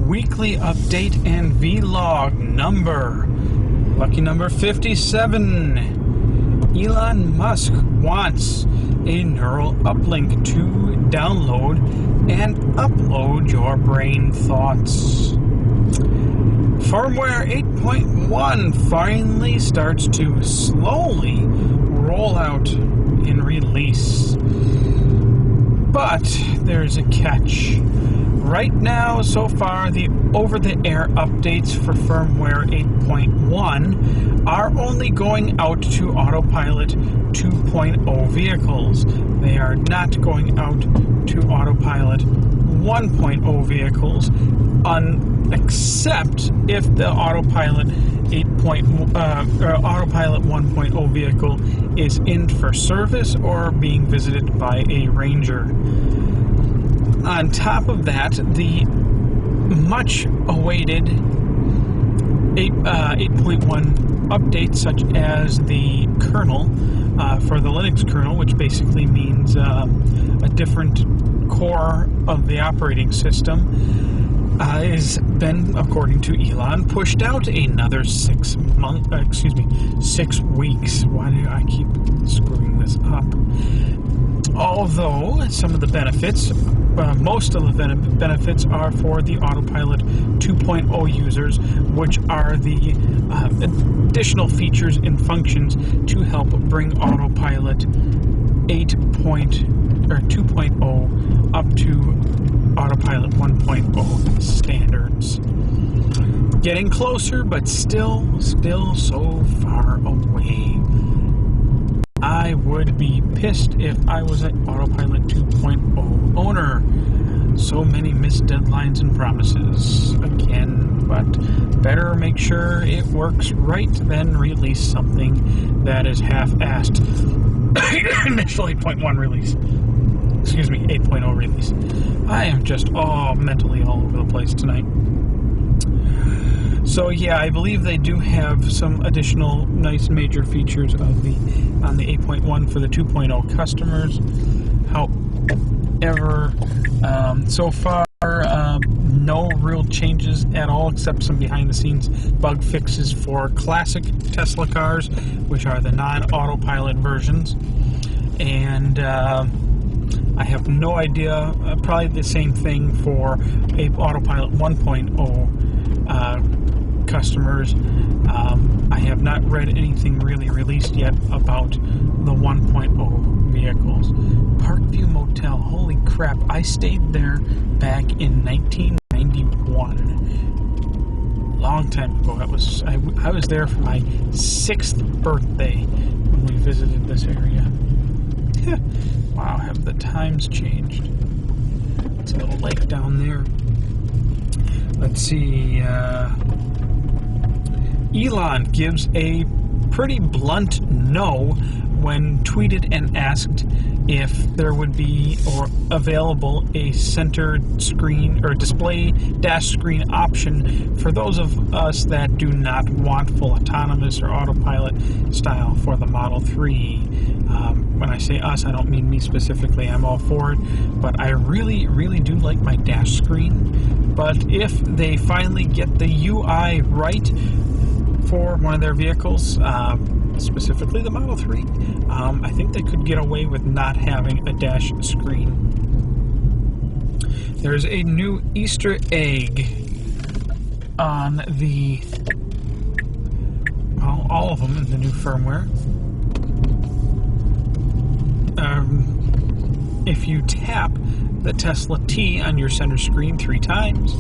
weekly update and vlog lucky number 57. Elon Musk wants a Neural Uplink to download and upload your brain thoughts. Firmware 8.1 finally starts to slowly roll out in release. But there's a catch. Right now, so far, the over-the-air updates for firmware 8.1 are only going out to Autopilot 2.0 vehicles. They are not going out to Autopilot 1.0 vehicles, except if the Autopilot Autopilot 1.0 vehicle is in for service or being visited by a ranger. On top of that, the much-awaited 8.1 updates, such as the kernel for the Linux kernel, which basically means a different core of the operating system, has been, according to Elon, pushed out another 6 weeks. Why do I keep screwing this up? Although some of the benefits, most of the benefits are for the Autopilot 2.0 users, which are the additional features and functions to help bring Autopilot 2.0 up to Autopilot 1.0 standards. Getting closer, but still so far away. I would be pissed if I was an Autopilot 2.0 owner. So many missed deadlines and promises again, but better make sure it works right than release something that is half-assed. Initial 8.1 release. 8.0 release. I am just mentally all over the place tonight. So yeah, I believe they do have some additional nice major features on the 8.1 for the 2.0 customers. However, so far no real changes at all, except some behind-the-scenes bug fixes for classic Tesla cars, which are the non-autopilot versions, and I have no idea. Probably the same thing for a Autopilot 1.0 customers. I have not read anything really released yet about the 1.0 vehicles. Parkview Motel, holy crap, I stayed there back in 1991. Long time ago. I was there for my 6th birthday when we visited this area. Wow, have the times changed? It's a little lake down there. Let's see, Elon gives a pretty blunt no when tweeted and asked if there would be or available a center screen or display dash screen option for those of us that do not want full autonomous or autopilot style for the Model 3. When I say us, I don't mean me specifically. I'm all for it, but I really do like my dash screen. But if they finally get the UI right for one of their vehicles, specifically the Model 3, I think they could get away with not having a dash screen. There's a new Easter egg on the, well, all of them in the new firmware. If you tap the Tesla T on your center screen 3 times,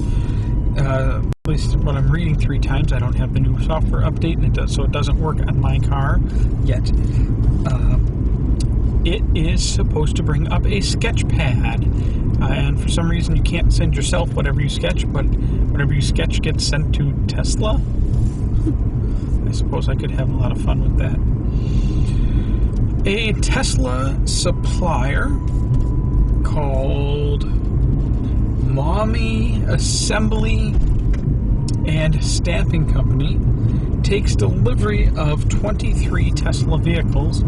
at least what I'm reading 3 times, I don't have the new software update, and so it doesn't work on my car yet. It is supposed to bring up a sketch pad, and for some reason you can't send yourself whatever you sketch, but whatever you sketch gets sent to Tesla. I suppose I could have a lot of fun with that. A Tesla supplier called Mommy Assembly and Stamping Company takes delivery of 23 Tesla vehicles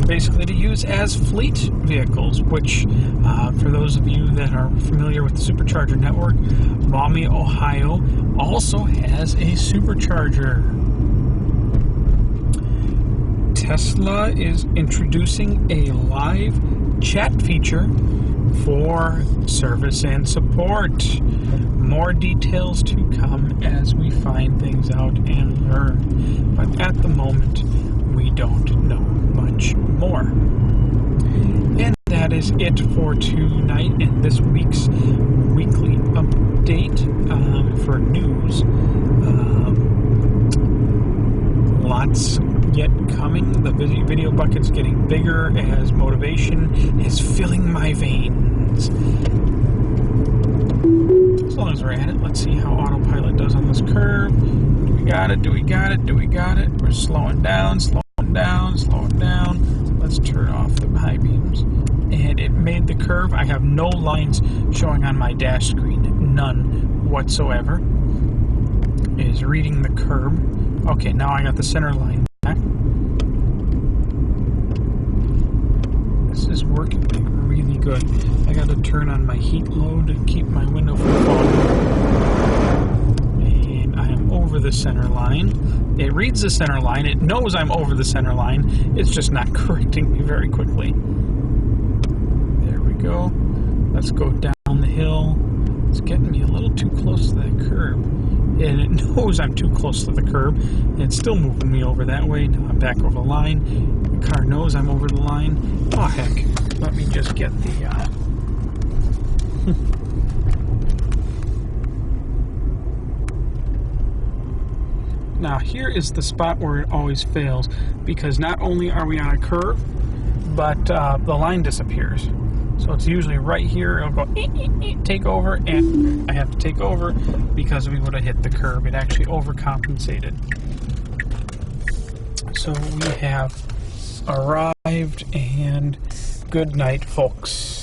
basically to use as fleet vehicles, which for those of you that are familiar with the supercharger network, Maumee, Ohio also has a supercharger. Tesla is introducing a live chat feature for service and support. More details to come as we find things out and learn. But at the moment, we don't know much more. And that is it for tonight in this week's weekly update for news. Lots yet coming. The video bucket's getting bigger as motivation is filling my veins. As long as we're at it, let's see how autopilot does on this curve. Do we got it? Do we got it? Do we got it? We're slowing down, slowing down, slowing down. Let's turn off the high beams. And it made the curve. I have no lines showing on my dash screen. None whatsoever. It is reading the curve. Okay, now I got the center line back. This is working really good. I got to turn on my heat load to keep my window from fogging. And I am over the center line. It reads the center line. It knows I'm over the center line. It's just not correcting me very quickly. There we go. Let's go down the hill. It's getting me a little too close to that curb. And it knows I'm too close to the curb. And it's still moving me over that way. Now I'm back over the line. The car knows I'm over the line. Oh, heck. Let me just get the... Now, here is the spot where it always fails. Because not only are we on a curve, but the line disappears. So it's usually right here. It'll go take over, and I have to take over because we would have hit the curb. It actually overcompensated. So we have arrived, and good night, folks.